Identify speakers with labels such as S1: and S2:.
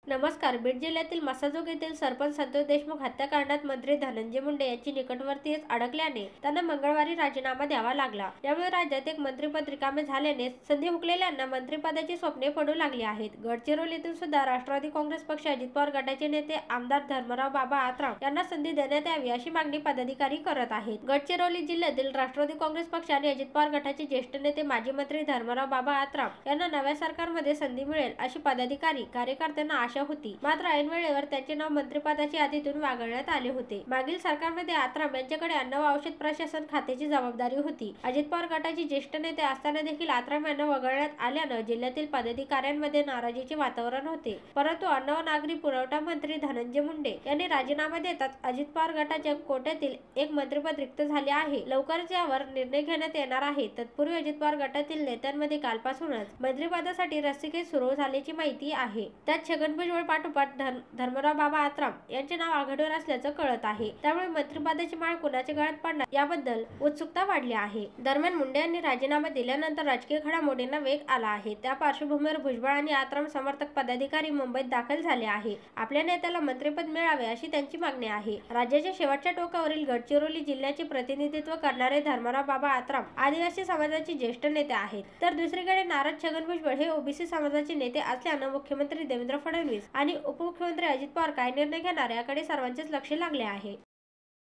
S1: नमस्कार. बीड जिल्ह्यातील मसाजोग येथील सरपंच संतोष देशमुख हत्याकांडात मंत्री धनंजय मुंडे यांची निकटवर्तीयच अडकल्याने त्यांना मंगळवारी राजीनामा द्यावा लागला. यामुळे राज्यात एक मंत्रिपद रिकामे झाल्याने संधी हुकलेल्यांना मंत्रिपदाची स्वप्ने पडू लागली आहेत. गडचिरोलीतून सुद्धा राष्ट्रवादी काँग्रेस पक्ष अजित पवार गटाचे नेते आमदार धर्मराव बाबा आत्राम यांना संधी देण्यात यावी अशी मागणी पदाधिकारी करत आहेत. गडचिरोली जिल्ह्यातील राष्ट्रवादी काँग्रेस पक्ष आणि अजित पवार गटाचे ज्येष्ठ नेते माजी मंत्री धर्मराव बाबा आत्राम यांना नव्या सरकारमध्ये संधी मिळेल अशी पदाधिकारी कार्यकर्त्यांना आशा होती. मात्र ऐन वेळेवर त्यांचे नाव मंत्रिपदाच्या यादीतून वगळण्यात आले होते. मागील सरकारमध्ये आत्राम यांच्याकडे अन्न व औषध प्रशासन खात्याची जबाबदारी होती. अजित पवार गटाचे ज्येष्ठ नेते असताना देखील आत्राम यांना वगळण्यात आल्यानं जिल्ह्यातील पदाधिकाऱ्यांमध्ये नाराजीचे वातावरण होते. परंतु अन्न व नागरी पुरवठा मंत्री धनंजय मुंडे यांनी राजीनामा देताच अजित पवार गटाच्या कोट्यातील एक मंत्रिपद रिक्त झाले आहे. लवकरच यावर निर्णय घेण्यात येणार आहे. तत्पूर्वी अजित पवार गटातील नेत्यांमध्ये कालपासूनच मंत्रिपदासाठी रस्सीखेच सुरू झाल्याची माहिती आहे. त्यात छगन भुजबळ पाठोपाठ धर्मराव बाबा आत्राम यांचे नाव आघाडीवर असल्याचं कळत आहे. त्यामुळे मंत्रिपदाची माळ कुणाच्या गळ्यात पडणार याबद्दल उत्सुकता वाढली आहे. दरम्यान मुंडे यांनी राजीनामा दिल्यानंतर राजकीय घडामोडींना वेग आला आहे. त्या पार्श्वभूमीवर भुजबळ आणि आत्राम समर्थक पदाधिकारी मुंबईत दाखल झाले आहे. आपल्या नेत्याला मंत्रिपद मिळावे अशी त्यांची मागणी आहे. राज्याच्या शेवटच्या टोकावरील गडचिरोली जिल्ह्याचे प्रतिनिधित्व करणारे धर्मराव बाबा आत्राम आदिवासी समाजाचे ज्येष्ठ नेते आहेत. तर दुसरीकडे नाराज छगन भुजबळ हे ओबीसी समाजाचे नेते असल्यानं मुख्यमंत्री देवेंद्र फडणवीस आणि उपमुख्यमंत्री अजित पवार काय निर्णय घेणार याकडे सर्वांचेच लक्ष लागले आहे.